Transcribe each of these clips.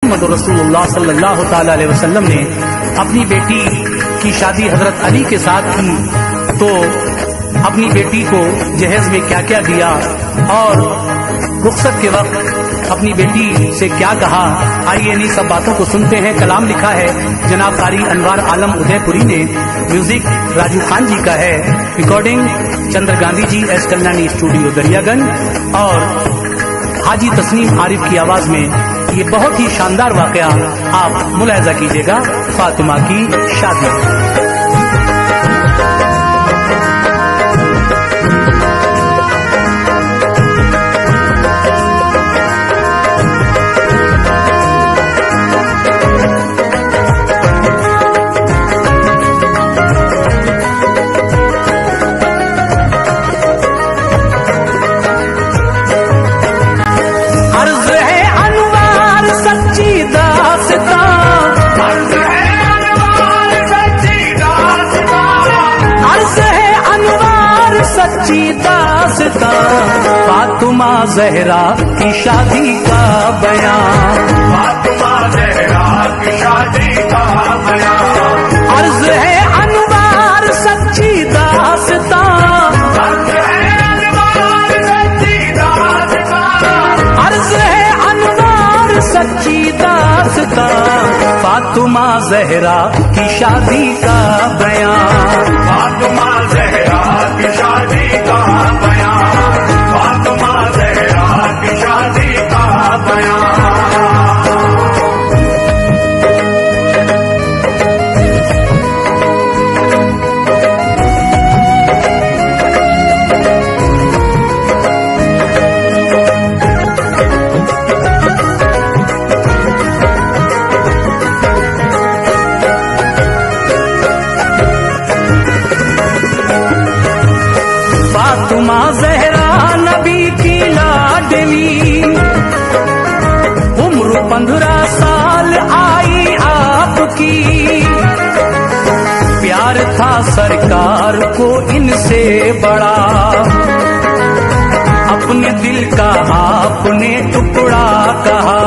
मोहम्मद रसूलुल्लाह सल्लल्लाहु ताला अलैहि वसल्लम ने अपनी बेटी की शादी हजरत अली के साथ की, तो अपनी बेटी को जहेज में क्या क्या दिया और रुखसत के वक्त अपनी बेटी से क्या कहा, आइए इन्हीं सब बातों को सुनते हैं। कलाम लिखा है जनाब कारी अनवार आलम उदयपुरी ने, म्यूजिक राजू खान जी का है, recording Chandra Gandhi ji S Kalyani studio Daryaganj और हाजी तस्नीम आरिफ की आवाज में ये बहुत ही शानदार वाकया आप मुलाहिजा कीजिएगा। फातिमा की शादी। फातिमा ज़हरा की शादी का बयान, फातिमा ज़हरा की शादी का बयान, अर्ज़ है अनवार सच्ची दास्तां, अर्ज़ है अनवार सच्ची दास्तां, अर्ज़ है अनवार सच्ची दास्तां, फातिमा ज़हरा की शादी का बयान, फातिमा ज़हरा की शादी का बयान, फातिमा ज़हरा की शादी का बयान। फातिमा ज़हरा नबी की लाडली, उम्र 15 साल आई आपकी, प्यार था सरकार को इनसे बड़ा, अपने दिल का आपने टुकड़ा कहा,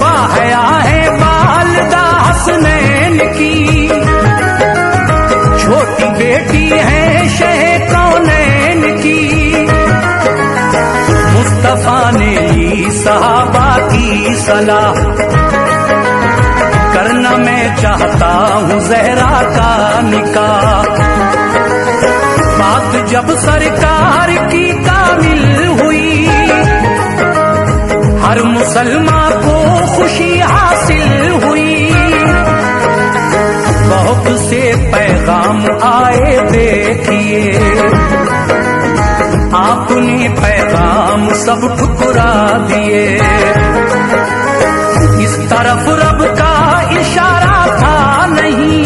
बाहया है वालिदा हसनैन की, छोटी बेटी है शह कौनैन की, मुस्तफा ने ली सहाबा की सलाह, करना मैं चाहता हूँ ज़हरा का निकाह, बात जब सरकार की कामिल हुई, हर मुसलमान को खुशी हासिल हुई, बहुत से पैगाम आए देखिए, आपने पैगाम सब ठुकरा दिए, इस तरफ रब का इशारा था नहीं,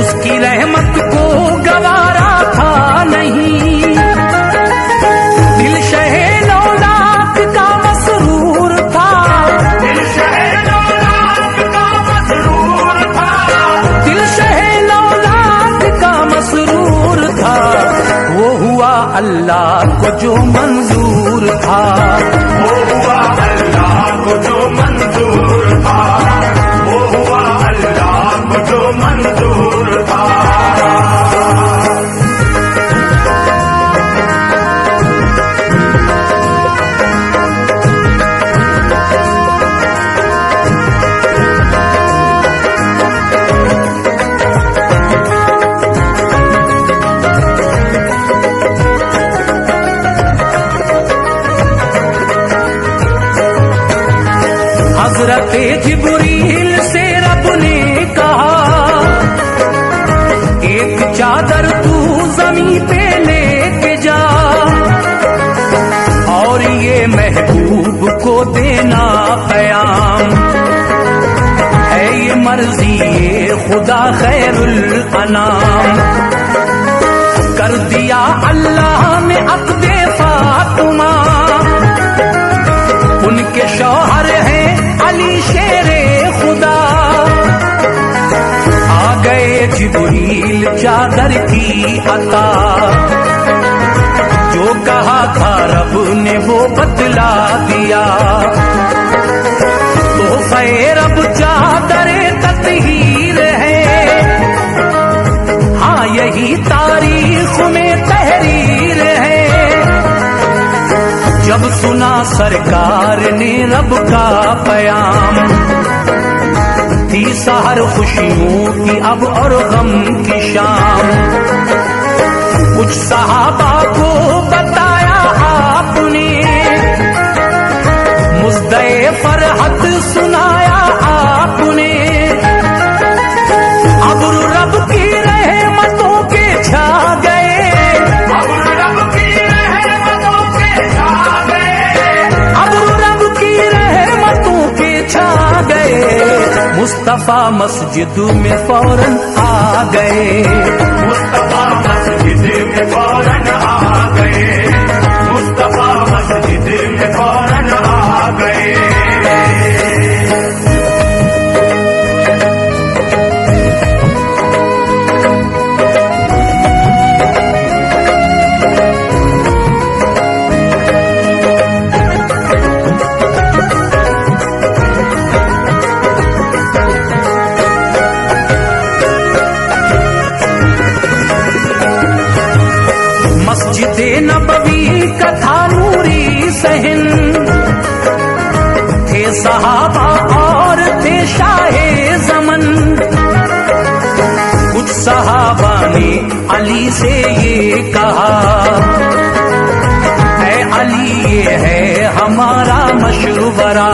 उसकी रहमत को गवारा था नहीं, दिल शहे लौलाक का मसरूर था, दिल शहे लौलाक का मसरूर था, दिल शहे लौलाक का मसरूर था, वो हुआ अल्लाह को जो मंजूर था, वो हुआ अल्लाह को जो मंजूर था, वो हुआ अल्लाह को जो मंजूर था। हज़रत जिब्रील से रब ने कहा, एक चादर तू ज़मीन पे लेके जा, और ये महबूब को देना क़याम, है ये मर्जी ये खुदा खैरुल अनाम, कर दिया अल्लाह ने अक़दे फातिमा, उनके शौहर हैं अली शेरे खुदा, आ गए जिब्रील चादर की अता, जो कहा था रब ने वो बतला दिया, सुना सरकार ने रब का पयाम, थी सहर खुशियों की अब और गम की शाम। कुछ सहाबा को बताया आपने, मुज़्दए फरहत सुनाया आपने। अब रब की रहमतों के छा गए, अब रब की रहमतों के छा गए, अब रब की रहमतों के छा गए। मुस्तफा मस्जिद में फौरन आ गए, मुस्तफा मस्जिद में फौरन आ गए, मुस्तफा मस्जिद में फौरन आ गए। मस्जिद नबवी का था नूरी सहन, थे सहाबा और थे शाहे ज़मन। कुछ सहाबा ने अली से ये कहा, ऐ अली ये है हमारा मशवरा,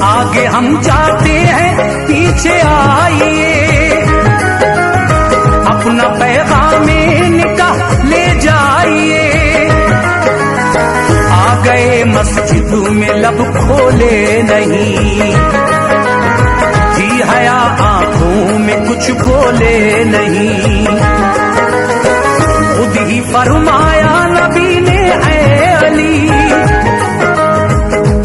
आगे हम जाते हैं पीछे आइए, अपना पैगामे निकाह ले जाइए। आ गए मस्जिद में लब खोले नहीं, जी हया आंखों में कुछ बोले नहीं। खुद ही फरमाया नबी ने, ऐ अली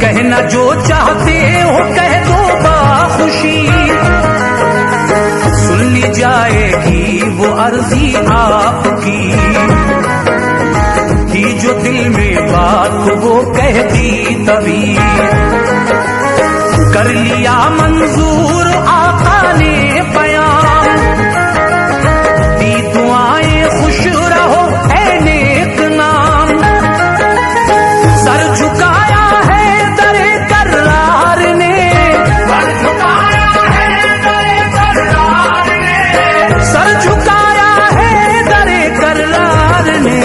कहना जो चाहते हो कह दो बाखुशी, सुन ली जाएगी वो अर्जी आपकी। थी जो दिल में बात वो कह दी तभी, कर लिया मंजूर आका ने बयान। दी दुआएं खुश रहो ऐ नेक नाम, सर झुकाया है दरे करार ने, सर झुकाया है दरे करार ने, सर झुकाया है दरे करार ने।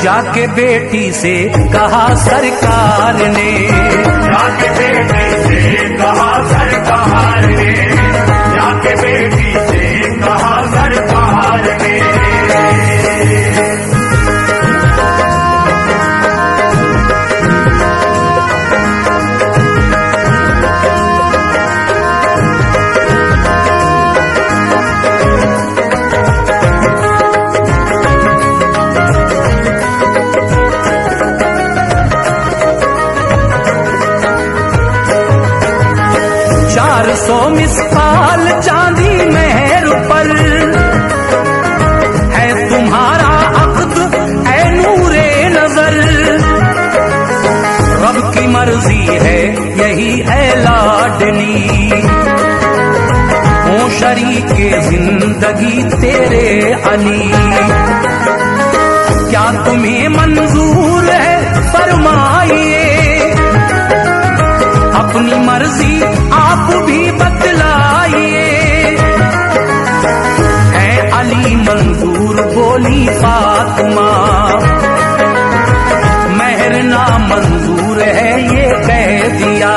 जाके बेटी से कहा सरकार ने, जाके बेटी से कहा सरकार ने, जाके बेटी से कहा सरकार ने। सौ मिसकाल चांदी मेहर पर है तुम्हारा अक़्द ऐ नूरे नजर। रब की मर्जी है यही है लाडली, हो शरीके जिंदगी तेरे अली। क्या तुम्हें मंजूर है फरमाइए, अपनी मर्जी आप भी बतलाइए। है अली मंजूर बोली फातिमा, महर ना मंजूर है ये कह दिया।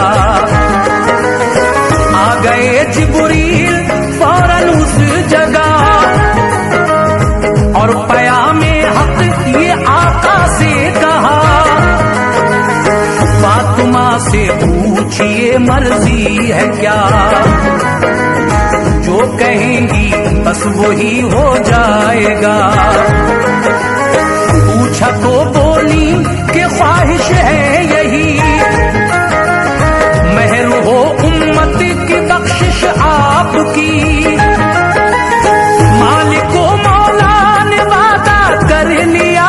आ गए जिब्रील फौरन उस जगह, और पयामे हक ये आका से कहा। फातिमा से पूछिए मर्जी है क्या, जो कहेंगी बस वही हो जाएगा। पूछा तो बोली कि ख्वाहिश है यही, महर हो उम्मत की बख्शिश आपकी। मालिको मौला ने वादा कर लिया,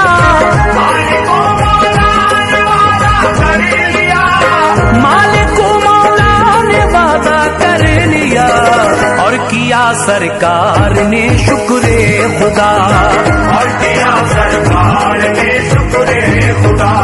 मालिको मौला ने वादा कर लिया, मालिको मौला ने वादा कर लिया। और किया सरकार ने शुक्रे खुदा, और किया सरकार ने शुक्रे खुदा।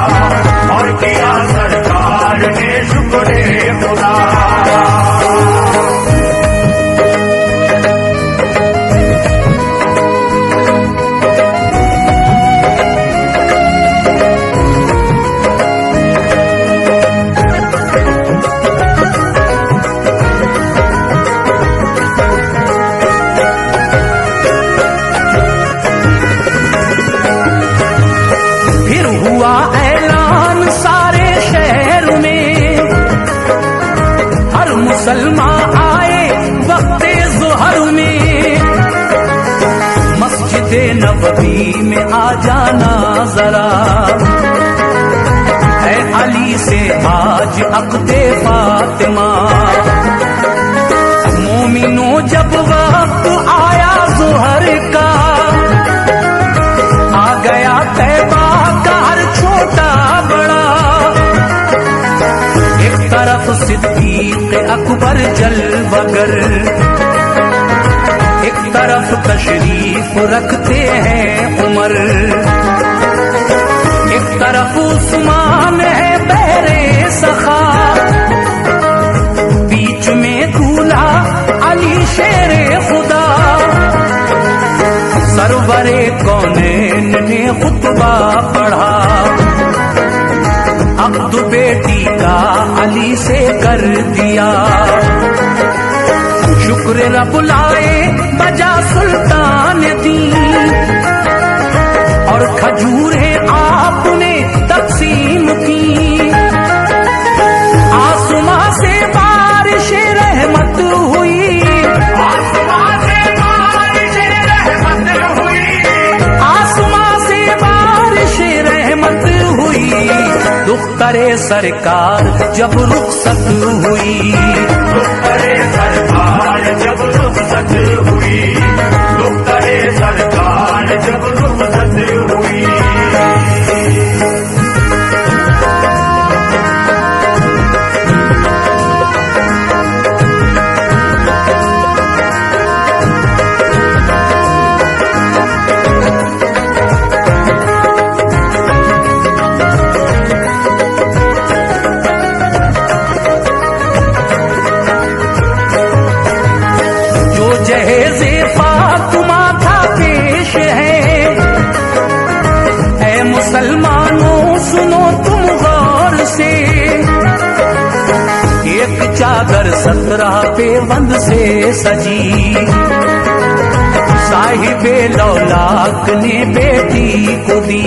मुसलमान आए वक्ते ज़ुहर में, मस्जिद नबवी में आ जाना जरा, है अली से आज अक़दे फातिमा। मोमिनो जब वक्त आया ज़ुहर का, आ गया तैबा का हर छोटा बड़ा, एक तरफ सिद्दीक़ अकबर जलवगर, एक तरफ तशरीफ रखते हैं उमर, एक तरफ उस्मान है बहरे सखा, बीच में दूल्हा अली शेरे खुदा। सरवरे कौनैन ने खुतबा पढ़ा, अब्द बेटी का अली से कर दिया, शुक्र रब लाए बजा सुल्तान दी, और खजूरें आपने तकसीम की। आसमां से बारिश रहमत हुई, आसमां से बारिश रहमत हुई, आसमां से बारिश रहमत हुई। दुख्तरे सरकार जब रुखसत हुई, दुख्तरे सरकार जब रुखसत हुई, दुख्तरे सरकार जब रुखसत हुई। जहेज़े फातिमा था पेश है, ऐ मुसलमानों सुनो तुम गौर से, एक चादर 17 पेबंद से सजी, साहिबे लौलाक ने बेटी को दी।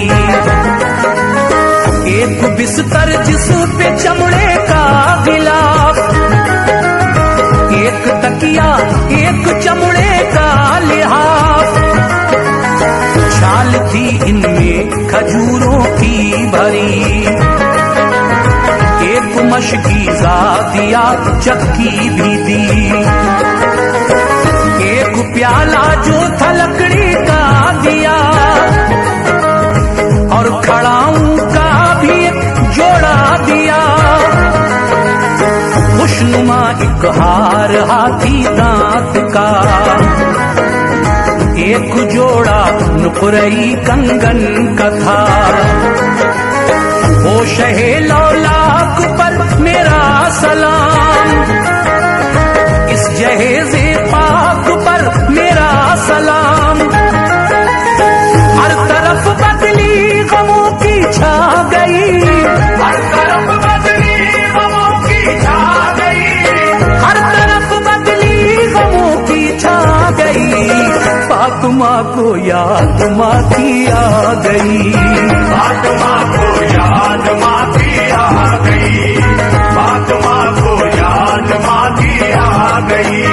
एक बिस्तर जिस पे चमड़े का गिलाफ, एक तकिया एक चमड़े का लिहाफ, छाल थी इनमें खजूरों की भरी, एक मशकीज़ा दिया चक्की भी दी, एक प्याला जो था लकड़ी का दिया, और खड़ाऊं का भी एक जोड़ा दिया। खुशनुमा एक हार हाथी दांत का, एक जोड़ा नुपुरई कंगन का था। ओ शहे लौलाक पर मेरा सलाम, इस जहेज़े पाक पर मेरा सलाम। हर तरफ बदली गमों की छा गई, हर तरफ बदली गमों की छा गई, हर तरफ बदली गमों की छा गई। फातिमा को याद माँ की आ गई, फातिमा को याद माँ की आ गई, फातिमा को याद माँ की आ गई।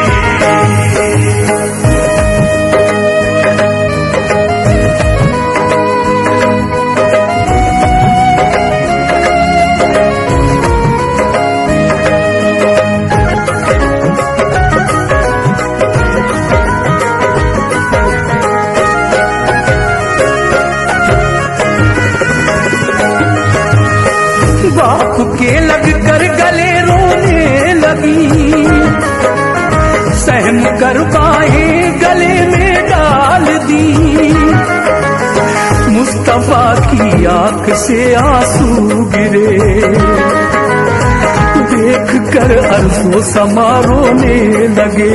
बाप के लग कर गले रोने लगी, सहम कर बाहें गले में डाल दी। मुस्तफा की आंख से आंसू गिरे, देख कर अर्ज़ो समा रोने लगे।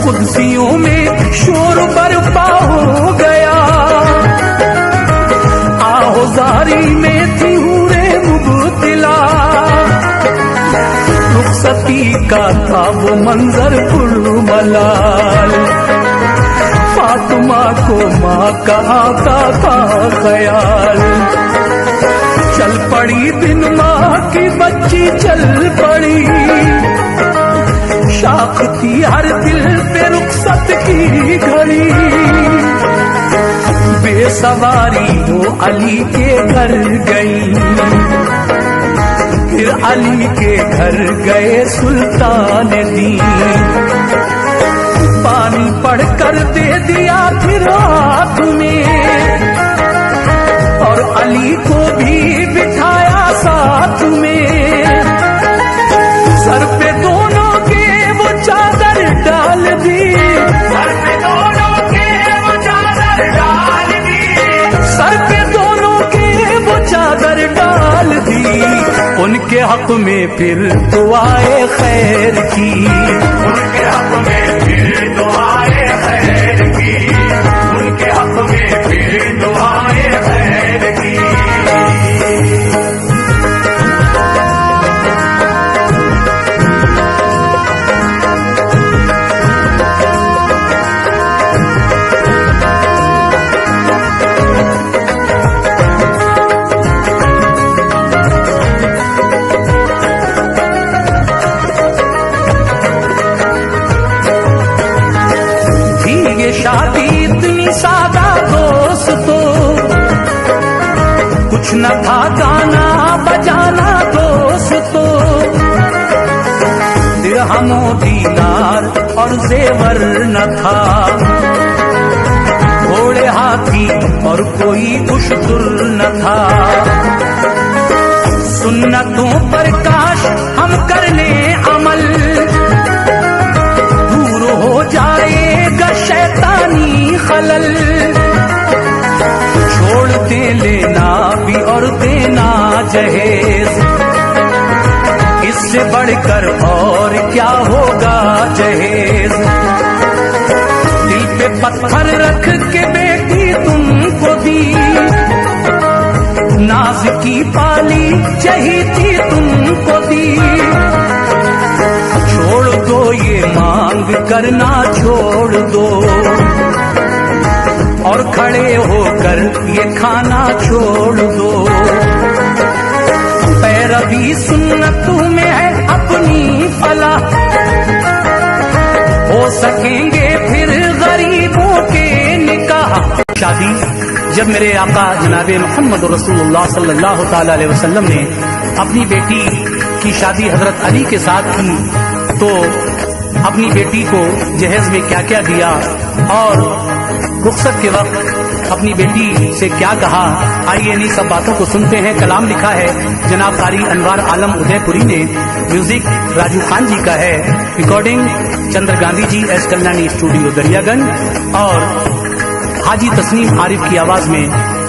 कुर्सियों में शोर बरपा हो गया, आहोजारी में थी हूरे मुबतला। रुखसती का था वो मंजर पुरमलाल, फातिमा को माँ का आता था ख्याल। चल पड़ी बिन माँ की बच्ची चल पड़ी, शाख थी हर दिल पे रुखसत की घड़ी। बेसवारी वो अली के घर गई, फिर अली के घर गए सुल्तान दी। पानी पढ़कर दे दिया फिर हाथ में, और अली को भी बिठाया साथ में। सर पे दोनों के वो चादर डाल दी, सर पे दोनों के वो चादर डाल दी, सर पे दोनों के वो चादर डाल दी। उनके हक में फिर दुआए खैर की, उनके हक में फिर दुआए खैर की, उनके हक में फिर दुआए खैर की। शादी इतनी सादा दोस्तों, कुछ न था गाना बजाना दोस्तों। दिरहमो दीनार और जेवर न था, घोड़े हाथी और कोई उश्तुर न था। सुन्नतों पर काश हम कर लें अमल, दूर हो जाएगा शैतानी खलल। छोड़ दे लेना भी और देना जहेज, इससे बढ़कर और क्या होगा जहेज। दिल पे पत्थर रख के बेटी तुमको दी, नाज की पाली चहीती तुमको दी। छोड़ दो ये मांग करना छोड़ दो, और खड़े होकर ये खाना छोड़ दो। पैरवी सुन्नत में है अपनी फलाह, हो सकेंगे फिर गरीबों के निकाह। शादी जब मेरे आका जनाबे मोहम्मद रसूलुल्लाह सल्लल्लाहु ताला अलैहि वसल्लम ने अपनी बेटी की शादी हजरत अली के साथ की, तो अपनी बेटी को जहेज में क्या क्या दिया और रुखसत के वक्त अपनी बेटी से क्या कहा, आइए इन्हीं सब बातों को सुनते हैं। कलाम लिखा है जनाब कारी अनवार आलम उदयपुरी ने, म्यूजिक राजू खान जी का है, recording Chandra Gandhi ji S Kalyani studio Daryaganj, और हाजी तस्नीम आरिफ की आवाज में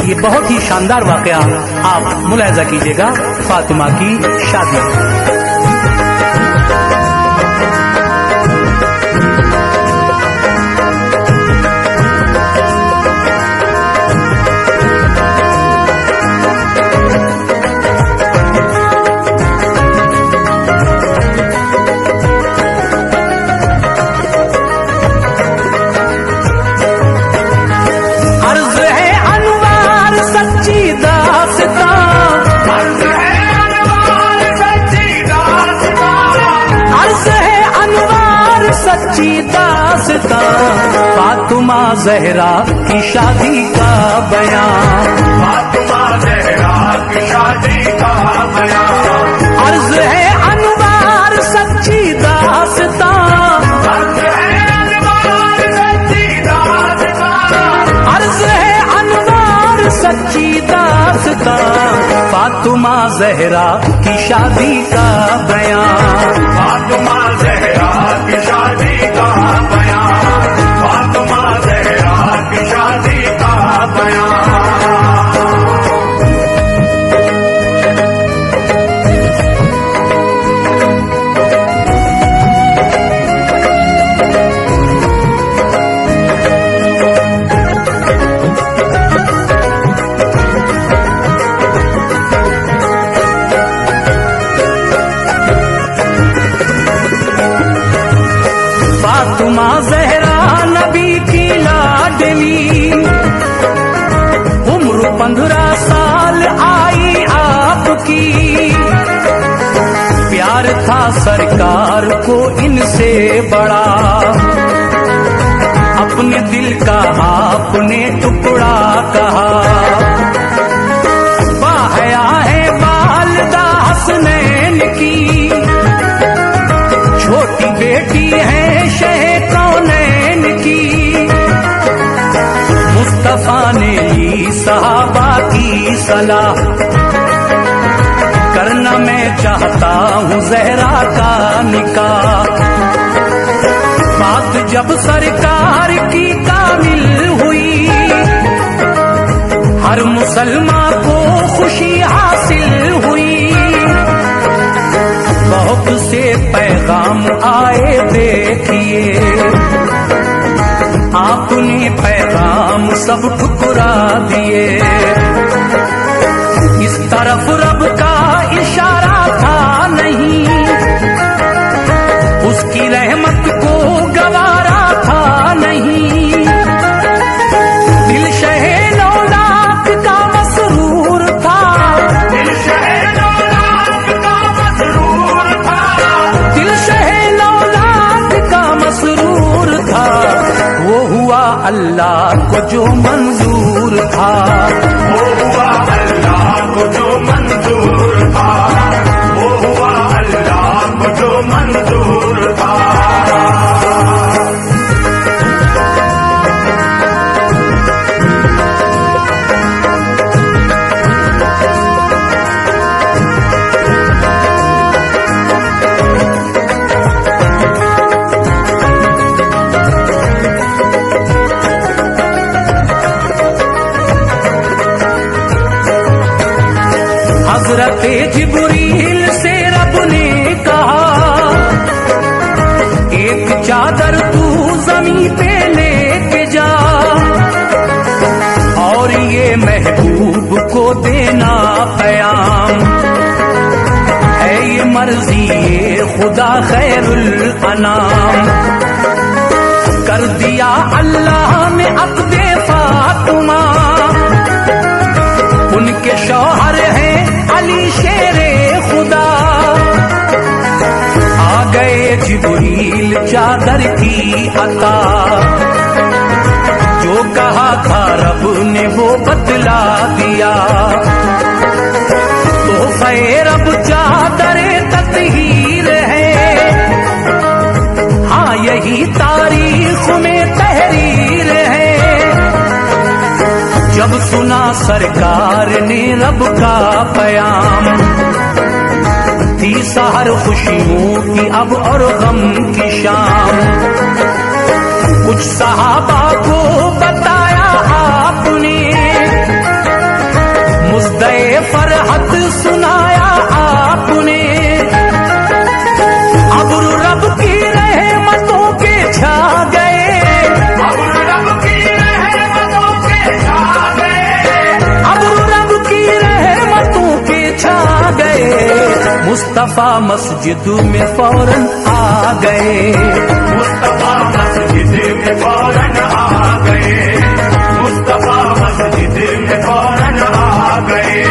ये बहुत ही शानदार वाकया आप मुलाहिजा कीजिएगा, फातिमा की शादी। सच्ची दास्तां फातिमा ज़हरा की शादी का बयान, फातिमा ज़हरा की शादी का बयान। अर्ज़ है अनवार सच्ची दास्तां, अर्ज़ है अनवार सच्ची दास्तां, अर्ज़ है अनवार सच्ची दास्तां फातिमा ज़हरा की शादी का बयान, फातिमा ज़हरा की शादी का बयान, फातिमा ज़हरा की शादी का बयान। फातिमा ज़हरा नबी की लाडली, था सरकार को इनसे बड़ा, अपने दिल का आपने टुकड़ा कहा। बाहया है वालिदा हसनैन की, छोटी बेटी है शहे कौनैन की। मुस्तफा ने ली सहाबा की सलाह, करना मैं चाहता हूँ ज़हरा का निकाह। बात जब सरकार की कामिल हुई, हर मुसलमान को खुशी हासिल हुई। बहुत से पैगाम आए देखिए, आपने पैगाम सब ठुकरा दिए। इस तरफ रब का इशारा था नहीं, उसकी रहमत को गवारा था नहीं। दिल शहे नौलाख का मसरूर था, दिल शहे नौलाख का मसरूर था, दिल शहे नौलाख का मसरूर था। वो हुआ अल्लाह को जो मंजूर था, वो हुआ अल्लाह को जो मंजूर था, वो हुआ अल्लाह को जो मंजूर था। हज़रत जिब्रील से रब ने कहा, एक चादर तू ज़मीन पे लेके जा, और ये महबूब को देना क़याम है। ये मर्जी ये खुदा खैरुल अनाम। कर दिया अल्लाह ने अक़दे फातिमा, उनके शौहर हैं अली शेरे खुदा। आ गए जिब्रील चादर की अता, जो कहा था रब ने वो बतला दिया। तोहफ़े रब चादरे तत्हीर है, हाँ यही तारीख में तहरीर है। जब सुना सरकार ने रब का पयाम, थी सहर खुशियों की अब और गम की शाम। कुछ सहाबा को बताया आपने, मुज़्दे फरहत सुनाया आपने। अब रब की रहमतों के छा गए, अब रब की रहमतों के छा गए, अब रब की रहमतों के छा गए। मुस्तफा मस्जिद में फौरन आ गए, मुस्तफा मस्जिद में फौरन आ गए, मुस्तफा मस्जिद में फौरन आ गए।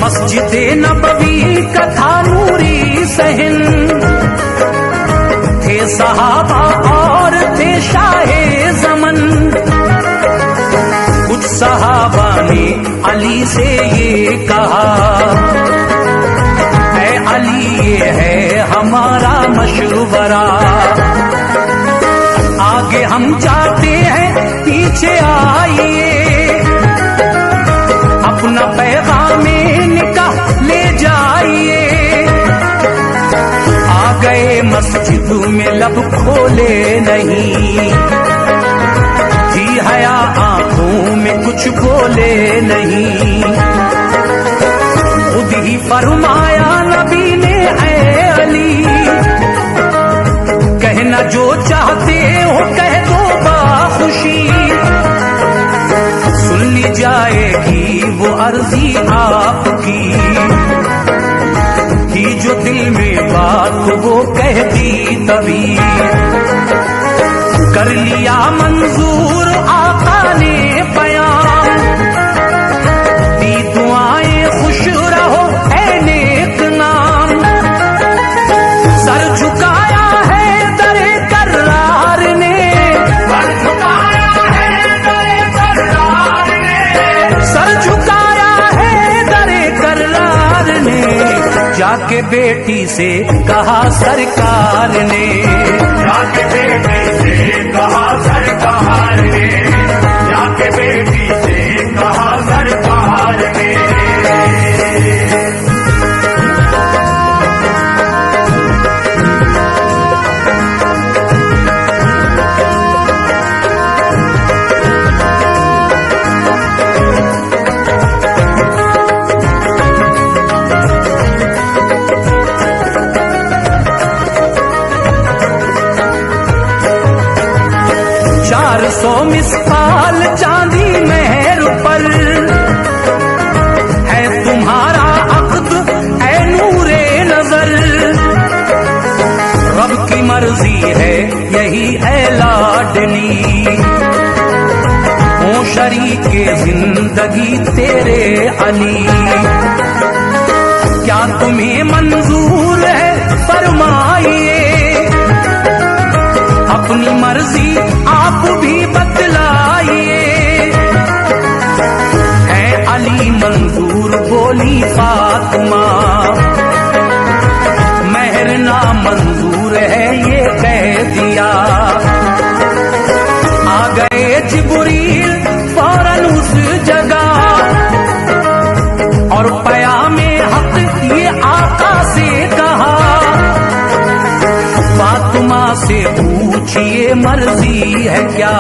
मस्जिदे नबवी का था नूरी सहन, थे सहाबा और थे शाहे ज़मन। कुछ सहाबा ने अली से ये कहा, ऐ अली ये है हमारा मशवरा, आगे हम जाते हैं पीछे आइए। अपना पैगाम निकाह ले जाइए। आ गए मस्जिद में लब खोले नहीं, जी हया आंखों में कुछ बोले नहीं। खुद ही फरमाया नबी ने, ऐ अली कहना जो चाहते हो कह दो बाखुशी। कर लिया मंजूर आका ने बयान, दी दुआएं खुश रहो ऐ नेक नाम। सर झुकाया है दरे करार ने, सर झुकाया है दरे करार ने, सर झुकाया है दरे करार ने। जाके बेटी से कहा सरकार ने, जाके बेटी से कहा सरकार ने, जाके बेटी से कहा सरकार ने। सौ मिसाल चांदी मेहर पर है तुम्हारा अक़्द ऐ नूरे नजर। रब की मर्जी है यही है लाडली, हो शरीके जिंदगी तेरे अली। क्या तुम्हें मंजूर है फरमाइए, अपनी मर्जी आप भी बतलाइए। है अली मंजूर बोली फातिमा, महर ना मंजूर है ये कह दिया। आ गए जिब्रील फौरन उस जगह, और पयामे हक ये आका से कहा। फातिमा से पूछिए मर्जी है क्या,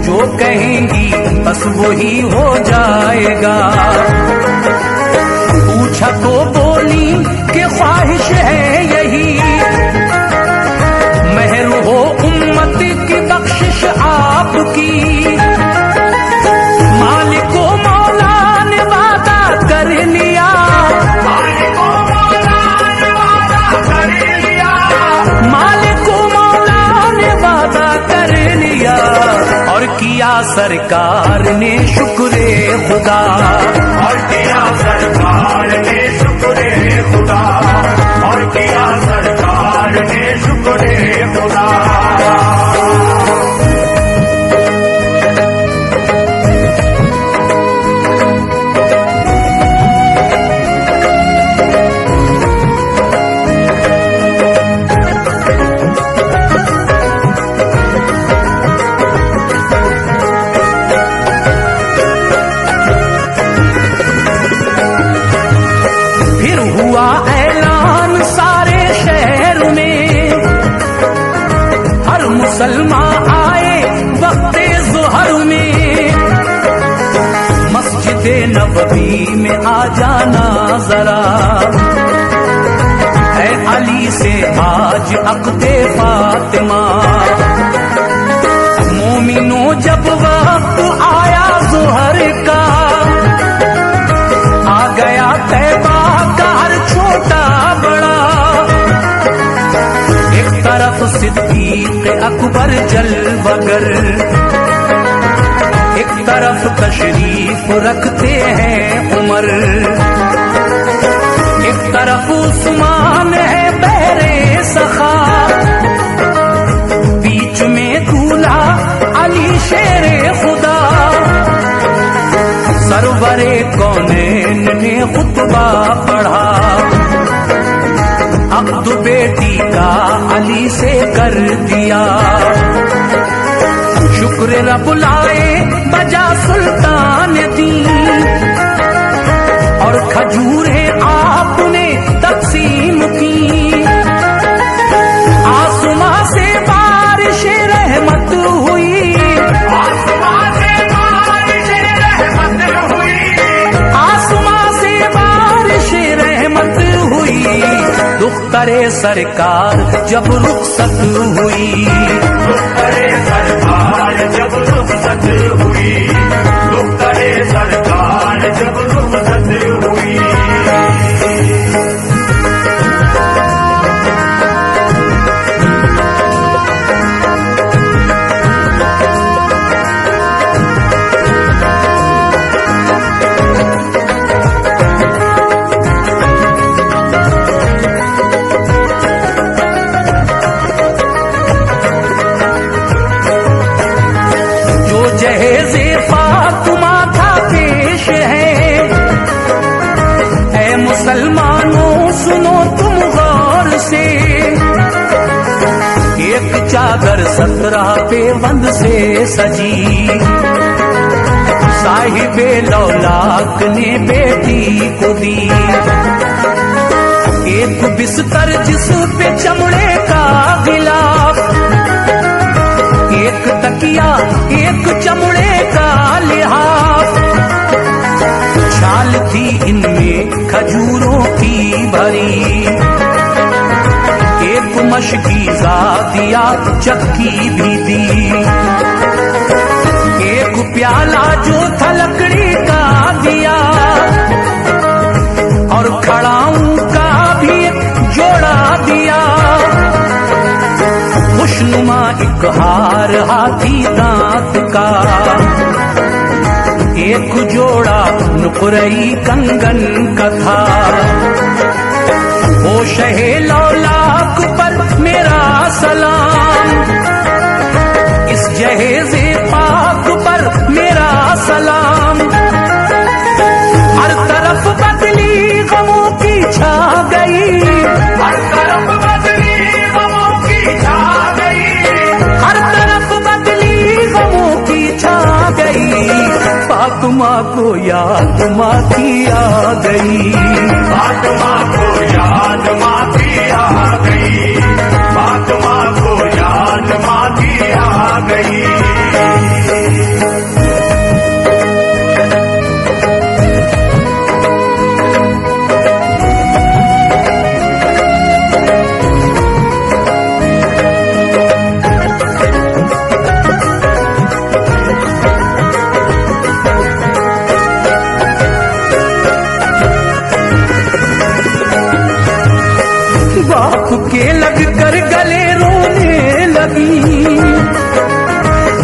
जो कहेंगी बस वही हो जाएगा। पूछा तो बोली कि ख्वाहिश है यही, महर हो उम्मत की बख्शिश आपकी। मालिको मौला ने वादा कर लिया, मालिको मौला ने वादा कर लिया, मालिको मौला ने वादा कर लिया। और किया सरकार ने शुक्रे खुदा, और किया सरकार ने शुक्रे खुदा, और किया सरकार ने शुक्रे खुदा। हुआ ऐलान सारे शहर में, हर मुसलमान आए वक्ते ज़ुहर में। मस्जिद नबवी में आ जाना जरा, है अली से आज अक़्दे फातिमा। मोमिनो जब वक्त आया ज़ुहर का, आ गया तैबा का हर छोटा बड़ा। एक तरफ सिद्दीक़ अकबर जलवगर, एक तरफ तशरीफ रखते हैं उमर। एक तरफ उस्मान है बहरे सखा, बीच में दूल्हा अली शेरे खुदा। सरवरे कौनैन ने खुतबा पढ़ा, अब्द बेटी का अली से कर दिया। शुक्र रब लाए बजा सुल्तान दी, और खजूरें आपने तकसीम की। आसमां से बारिश रहमत हुई, आसमां से बारिश रहमत हुई, आसमां से बारिश रहमत हुई। दुख्तरे सरकार जब रुखसत हुई, दुख्तरे सरकार जब रुखसत हुई, दुख्तरे सरकार जब रुखसत हुई। जहेज़े फातिमा का पेश है। ऐ मुसलमानों सुनो तुम गौर से, एक चादर 17 पेवंद से सजी, साहिबे लौलाक ने बेटी को दी। एक बिस्तर जिस पे चमड़े का गिलाफ, एक तकिया एक चमड़े का लिहाफ, छाल थी इनमें खजूरों की भरी, एक मशकीज़ा दिया चक्की भी दी। एक प्याला जो था लकड़ी का दिया, और खड़ाऊं का भी जोड़ा दिया। खुशनुमा एक हार हाथी दांत का, एक जोड़ा नुकरई कंगन का था। ओ शहे लौलाक पर मेरा सलाम, इस जहेज़े पाक पर मेरा सलाम। हर तरफ बदली गमों की छा गई, हर तरफ बदली गमों की छा गई, हर तरफ बदली गमों की छा गई। फातिमा को याद माँ की आ गई, फातिमा को याद माँ की आ गई, फातिमा को याद माँ की आ गई। बाप के लग कर गले रोने लगी,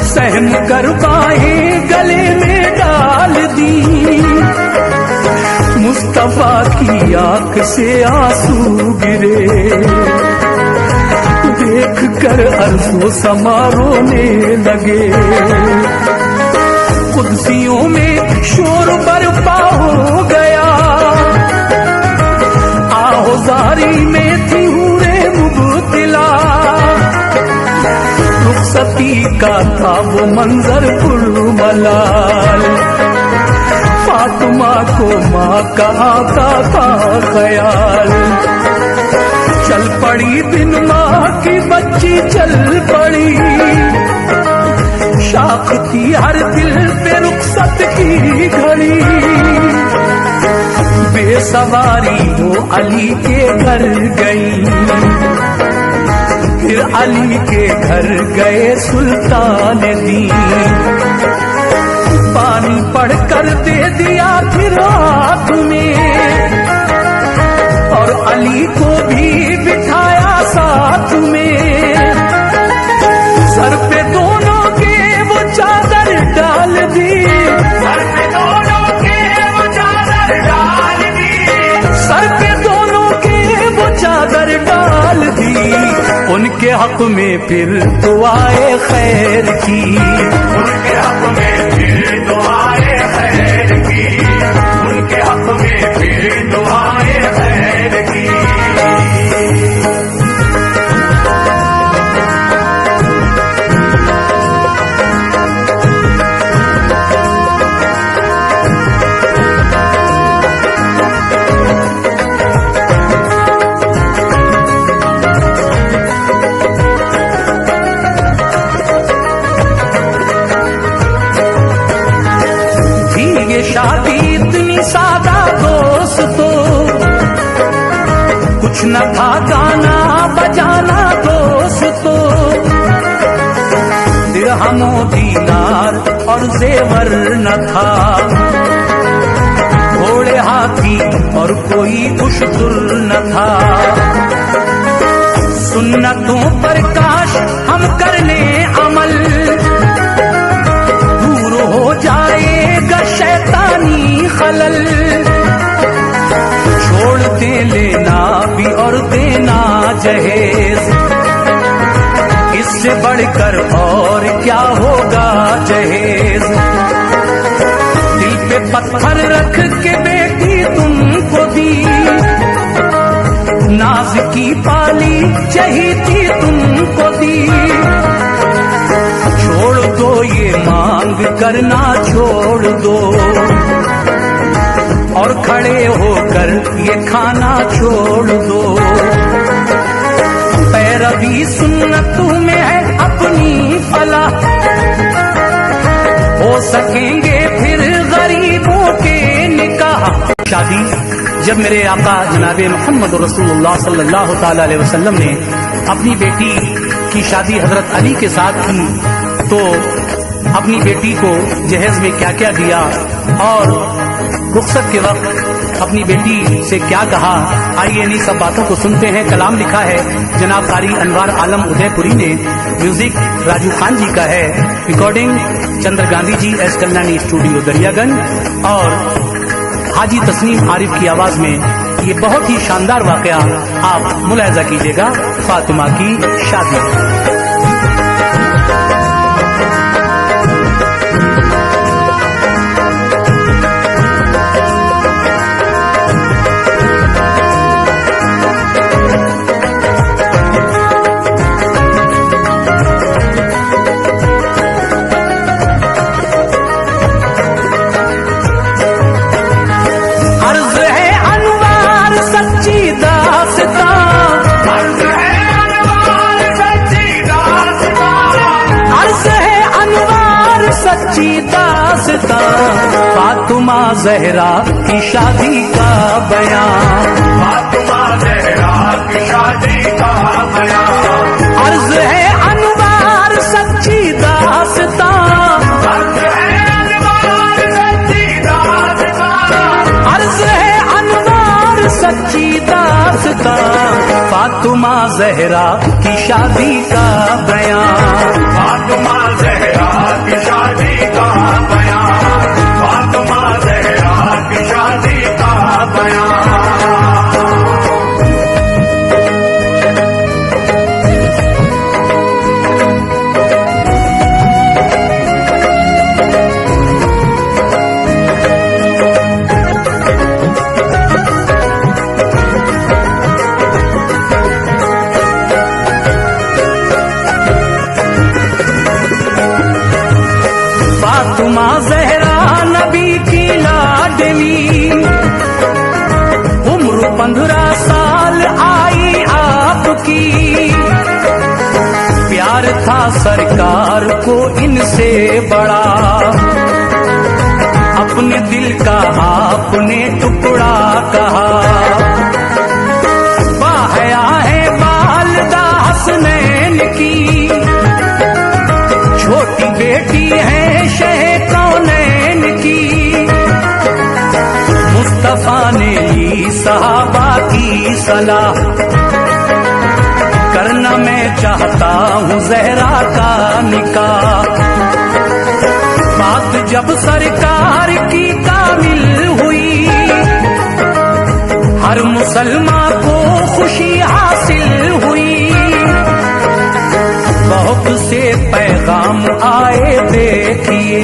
सहम कर बाहें गले में डाल दी। मुस्तफा की आंख से आंसू गिरे, देख कर अर्ज़ो समा रोने लगे। कुर्सियों में शोर बरपा हो गया, आहोजारी में थी हूरे मुबतला। रुखसती का था वो मंजर पुरमलाल, फातिमा को माँ का आता था ख्याल। चल पड़ी बिन माँ की बच्ची चल पड़ी, शाख थी हर दिल पे रुखसत की घड़ी। बेसवारी वो अली के घर गई, फिर अली के घर गए सुल्तान दी। पानी पढ़कर दे दिया फिर हाथ में, और अली को भी बिठाया साथ में। सर पे दोनों के वो चादर डाल दी, सर पे दोनों के वो चादर डाल दी, सर पे दोनों के वो चादर डाल दी। उनके हक में फिर दुआए खैर की, उनके हक में फिर दुआए खैर की, उनके हक में फिर दुआए खैर की। शादी इतनी सादा दोस्तों, कुछ न था गाना बजाना दोस्तों। दिरहमो दीनार और जेवर न था, घोड़े हाथी और कोई उश्तुर न था। सुन्नतों पर काश हम कर लें अमल, दूर हो जाएगा शैतानी खलल। छोड़ दे लेना भी और देना जहेज, इससे बढ़कर और क्या होगा जहेज। पत्थर रख के बेटी तुमको दी, नाज की पाली चहीती तुमको दी। छोड़ दो ये मांग करना छोड़ दो, और खड़े होकर ये खाना छोड़ दो। पैरवी सुन्नत में है अपनी फलाह, हो सकेंगे फिर गरीबों के निकाह। शादी जब मेरे आका जनाबे मोहम्मद रसूलुल्लाह सल्लल्लाहु ताला अलैहि वसल्लम ने अपनी बेटी की शादी हजरत अली के साथ की, तो अपनी बेटी को जहेज में क्या क्या दिया और रुखसत के वक्त अपनी बेटी से क्या कहा, आइए इन्हीं सब बातों को सुनते हैं। कलाम लिखा है जनाब कारी अनवार आलम उदयपुरी ने, म्यूजिक राजू खान जी का है, recording Chandra Gandhi ji S Kalyani studio Daryaganj, और हाजी तस्नीम आरिफ की आवाज में ये बहुत ही शानदार वाकया आप मुलाहिजा कीजिएगा, फातिमा की शादी। फातिमा ज़हरा की शादी का बयान, फातिमा ज़हरा की शादी का बयान। अर्ज है अनवार सच्ची दास्तां, अर्ज है अनवार सच्ची दास्तां, अर्ज है अनवार सच्ची दास्तां। फातिमा ज़हरा की शादी का बयान, फातिमा ज़हरा की शादी का बयान, फातिमा ज़हरा की शादी का बयान। फातिमा ज़हरा नबी की लाडली, उम्र 15 साल आई आपकी। प्यार था सरकार को इनसे बड़ा, अपने दिल का आपने टुकड़ा कहा। बाहया है वालिदा हसनैन की, छोटी बेटी है शह कौनैन की। मुस्तफा ने ली सहाबा की सलाह, करना मैं चाहता हूँ ज़हरा का निकाह। बात जब सरकार की कामिल हुई, हर मुसलमान को खुशी हासिल हुई। बहुत से पैगाम आए देखिए,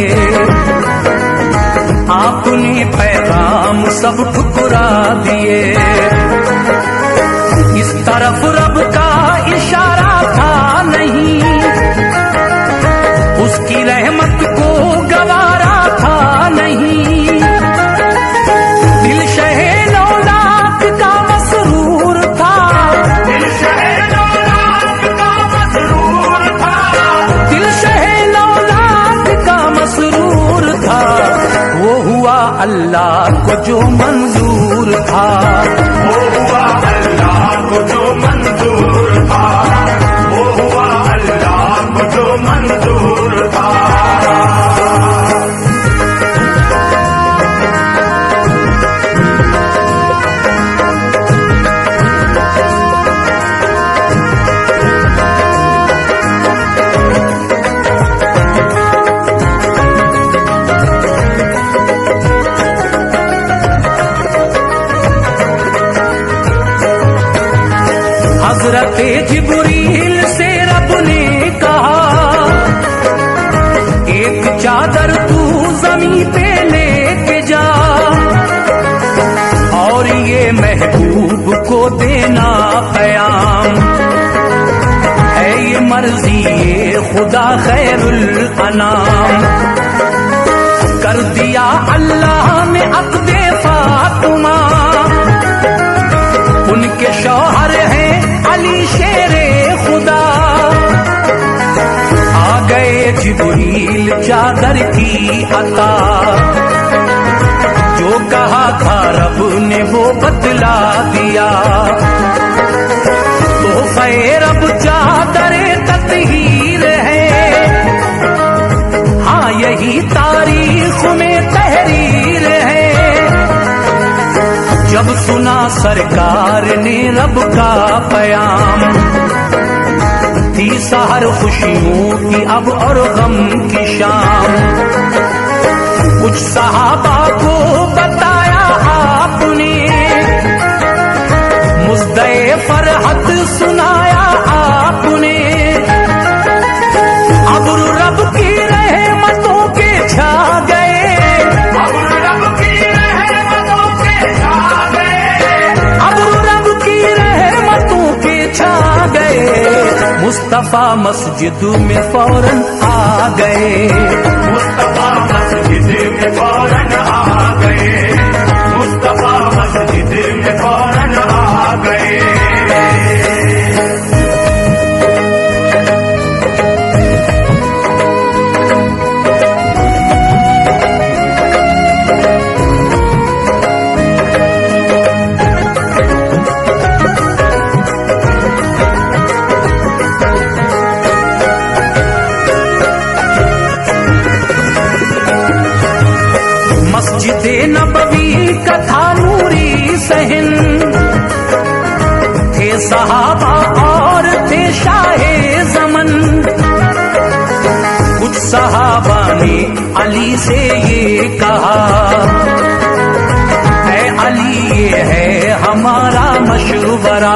आपने पैगाम सब ठुकरा दिए। इस तरफ रब का इशारा था नहीं, उसकी रहमत को गवारा था नहीं। दिल शहे नौलाख का मसरूर था, दिल शहे नौलाख का मसरूर था, दिल शहे नौलाख का मसरूर था। वो हुआ अल्लाह को जो मंजूर था, वो हुआ अल्लाह को जो मंजूर था, वो हुआ अल्लाह को जो मंजूर था। खुदा खैरुल अनाम। कर दिया अल्लाह ने अक़्दे फातिमा, उनके शौहर हैं अली शेरे खुदा। आ गए जिब्रील चादर की अता, जो कहा था रब ने वो बतला दिया। तोहफ़े रब चादर तत्हीर है, हाँ यही तारीख में तहरीर है। जब सुना सरकार ने रब का पयाम, थी सहर खुशियों की अब और गम की शाम। कुछ सहाबा को बताया आपने, मुज़्दए फरहत सुनाया आपने। अब रब की रहमतों के छा गए, अब रब की रहमतों के छा गए, अब रब की रहमतों के छा गए। मुस्तफा मस्जिद में फौरन आ गए, मुस्तफा मस्जिद में फौरन आ गए, मुस्तफा मस्जिद में फौरन आ गए। मस्जिद नबवी का था नूरी सहन, थे सहाबा और थे शाहे ज़मन। कुछ सहाबा ने अली से ये कहा, ऐ अली ये है हमारा मशवरा,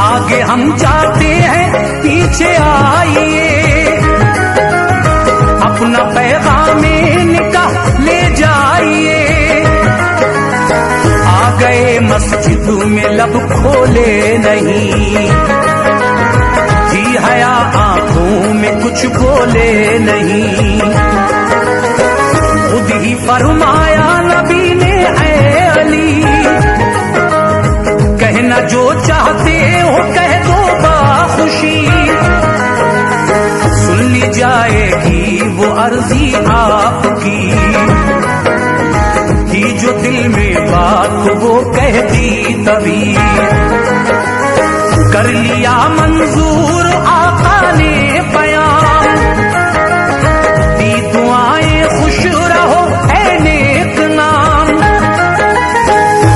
आगे हम जाते हैं पीछे आइए। अपना पैगाम निकाह ले जाइए। आ गए मस्जिद में लब खोले नहीं, जी हया आंखों में कुछ बोले नहीं। खुद ही फरमाया नबी ने, ऐ अली कहना जो चाहते हो कह दो बाखुशी। सुन ली जाएगी वो अर्जी आपकी, कि जो दिल में बात वो कहती तभी। कर लिया मंजूर आका ने बयान, दी दुआएं खुश रहो ऐ नेक नाम।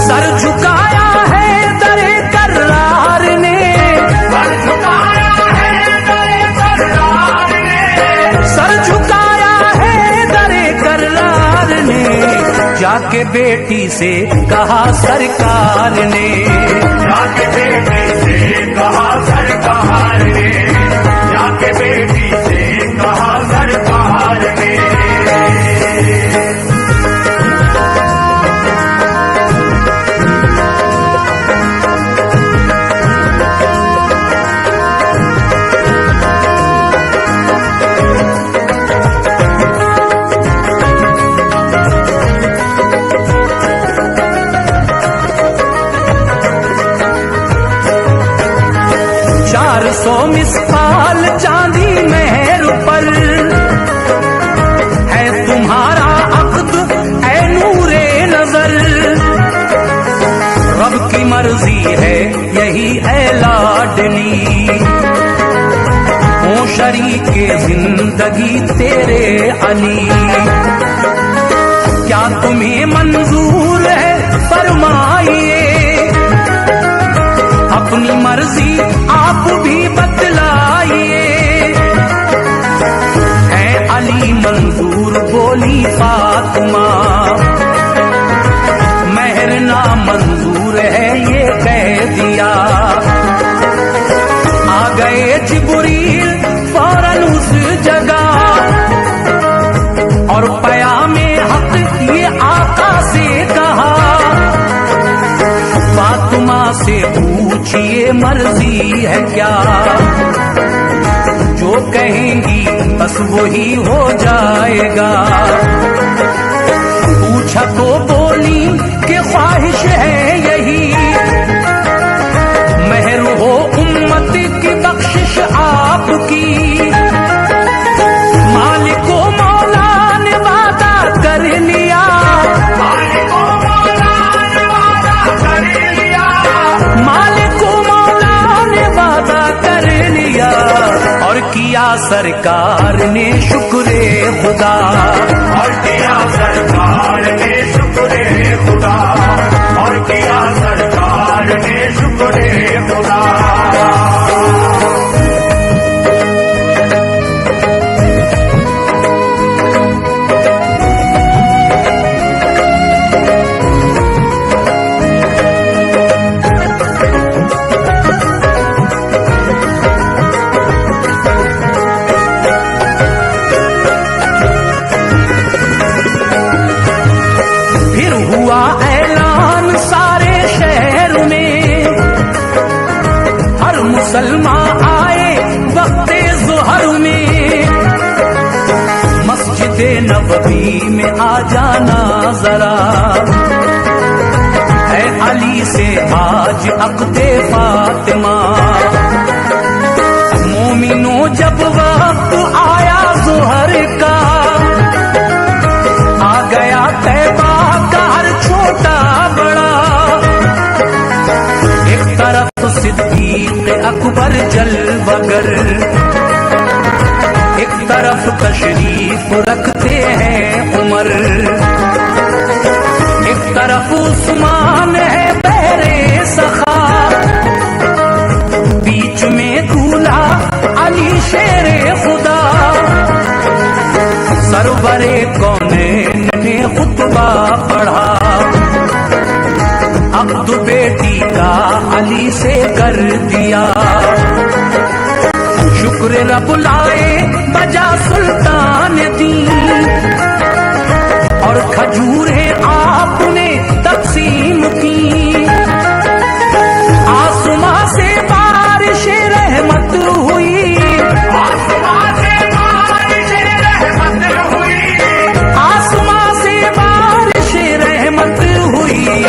सर झुकाया है दरे करार ने, सर झुकाया है दरे करार ने, सर झुकाया है दरे करार ने। जाके बेटी से कहा सरकार ने, जाके बेटी से कहा सरकार ने, जाके बेटी से कहा सरकार ने। सौ मिसाल चांदी मेहर पर है तुम्हारा अक़्द ऐ नूरे नजर। रब की मर्जी है यही ऐ लाडली, हो शरीके जिंदगी तेरे अली। क्या तुम्हें मंजूर है फरमाइए, अपनी मर्जी आप भी बतलाइए। है अली मंजूर बोली फातिमा, महर ना मंजूर है ये कह दिया। आ गए जिब्रील फौरन उस जगह, और पयामे हक ये आका से कहा। फातिमा से पूछिए मर्जी है क्या, वही हो जाएगा। पूछा तो बोली कि ख्वाहिश है यही, मेहर हो उम्मत की बख्शिश आपकी। मालिको मौला ने वादा कर लिया, मालिको मौला ने वादा कर लिया, मालिको मौला ने वादा कर लिया। और किया सरकार ने शुक्रे खुदा, और किया सरकार ने शुक्रे खुदा, और किया सरकार ने शुक्रे खुदा। फिर हुआ ऐलान सारे शहर में, हर मुसलमान आए वक्ते ज़ुहर में। मस्जिद नबवी में आ जाना जरा, है अली से आज अक़्दे फातिमा। मोमिनो जब वक्त आया ज़ुहर का, आ गया तैबा का हर छोटा बड़ा। एक तरफ सिद्दीक़ अकबर जलवगर, एक तरफ तशरीफ रखते हैं उमर, एक तरफ उस्मान है बहरे सखा, बीच में दूल्हा अली शेरे खुदा। सरवरे कौनैन ने खुतबा पढ़ा, अब्द बेटी का अली से कर दिया। शुक्र रब लाए बजा सुल्तान दी, और खजूरें आपने तकसीम की। आसमां से बारिश रहमत हुई, आसमां से बारिश रहमत हुई, आसमां से बारिश रहमत हुई।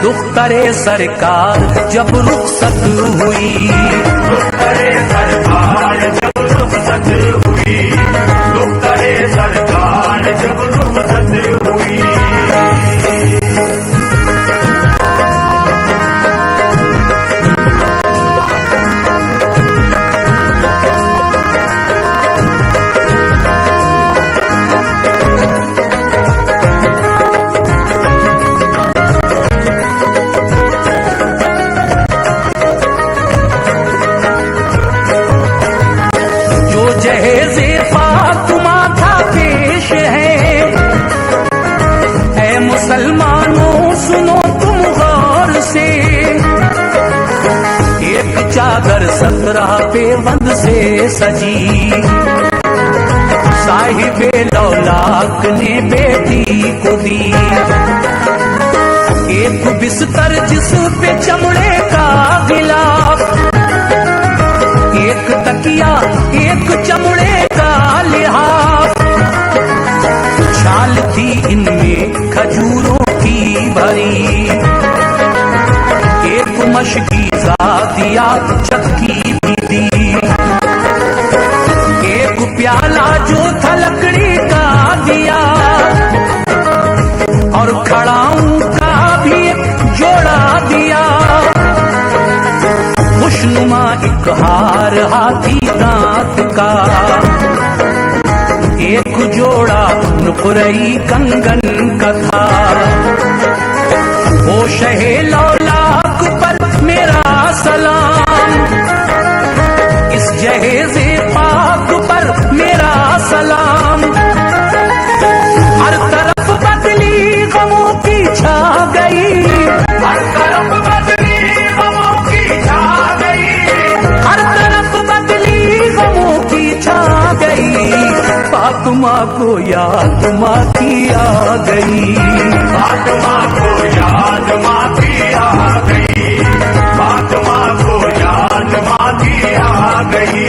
दुख्तरे सरकार जब रुखसत हुई, दुख्तरे सरकार जब रुखसत हुई, दुख्तरे सरकार जब रुखसत हुई। जो जहेज़े फातिमा था पेश है। ऐ मुसलमानों सुनो तुम गौर से, एक चादर 17 पेवंद से सजी। साहिबे लौलाक ने बेटी को दी, एक बिस्तर जिस पे चमड़े का गिलाफ, एक तकिया एक चमड़े का लिहाफ। छाल थी इनमें खजूरों की भरी, एक मशकीज़ा दिया चक्की भी दी। एक प्याला जो था लकड़ी का दिया, और खड़ाऊं का भी एक जोड़ा दिया। खुशनुमा एक हार हाथी दांत का, एक जोड़ा नुकरई कंगन का था। ओ शहे लौलाक पर मेरा सलाम, इस जहेज़े पाक पर मेरा सलाम। हर तरफ बदली गमों की छा गई, हर तरफ बदली गमों की छा गई, हर तरफ बदली गमों की छा गई। फातिमा को याद माँ की आ गई, फातिमा को याद माँ की आ गई, फातिमा को याद माँ की आ गई।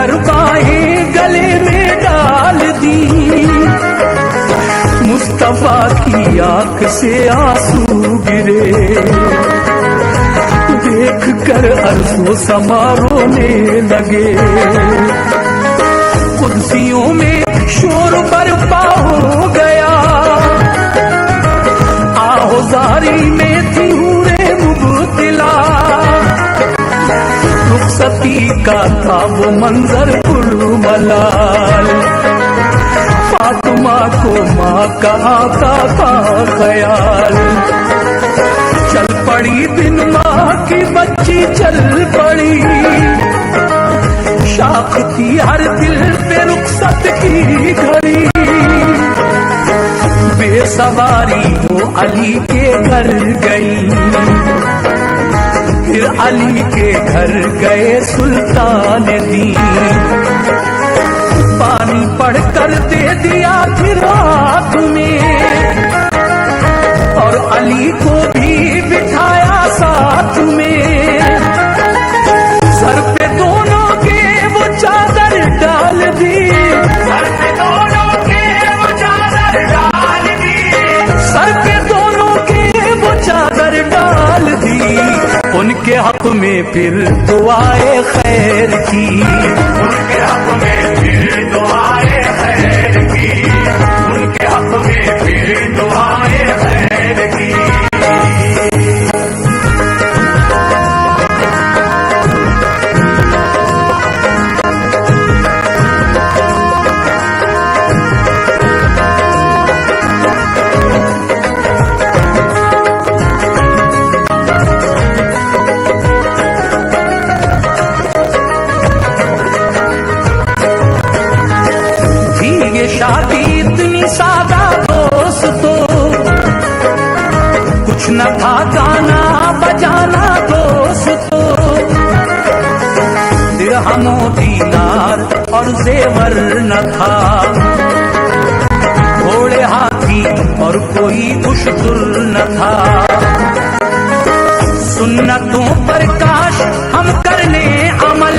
कर बाहें गले में डाल दी, मुस्तफा की आंख से आंसू गिरे, देख कर अर्ज़ो समा रोने लगे। कुर्सियों में शोर बरपा हो गया, आहोजारी में थी हूरे मुबतला, रुखसती का था वो मंजर पुरमलाल, फातिमा को माँ का आता था ख्याल। चल पड़ी बिन माँ की बच्ची चल पड़ी, शाख थी हर दिल पे रुखसत की घड़ी, बेसवारी वो अली के घर गई, फिर अली के घर गए सुल्तान दी, पानी पढ़कर दे दिया फिर हाथ में, और अली को भी बिठाया साथ में, सर पे दोनों के वो चादर डाल दी, सर पे दोनों के वो चादर डाल दी, सर पे दोनों के वो चादर डाल दी, उनके हक में फिर दुआए खैर की, उनके हक में फिर दुआए खैर की, उनके हक में फिर दुआए खैर की। शादी इतनी सादा दोस्तों, कुछ न था गाना बजाना दोस्तों, दिरहमो दीनार और जेवर न था, घोड़े हाथी और कोई उश्तुर न था, सुन्नतों पर काश हम करने अमल,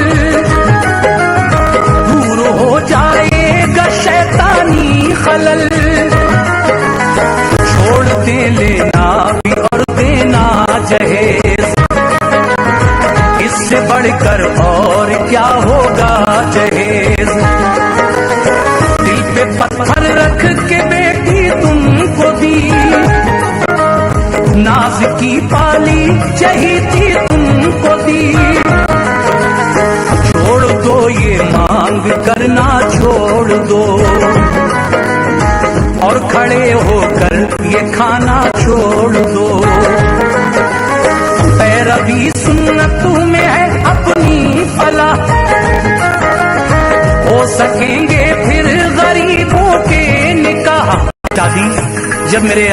दूर हो जाएगा शैतानी खलल, छोड़ दे लेना भी और देना जहेज, इससे बढ़कर और क्या होगा जहेज, दिल पे पत्थर रख के बेटी तुमको दी, नाज की पाली चहीती तुमको दी, छोड़ दो ये मांग करना छोड़ दो, और खड़े होकर ये खाना छोड़ दो, पैरवी सुन्नत में है अपनी फला, हो सकेंगे फिर गरीबों के निकाह। दादी जब मेरे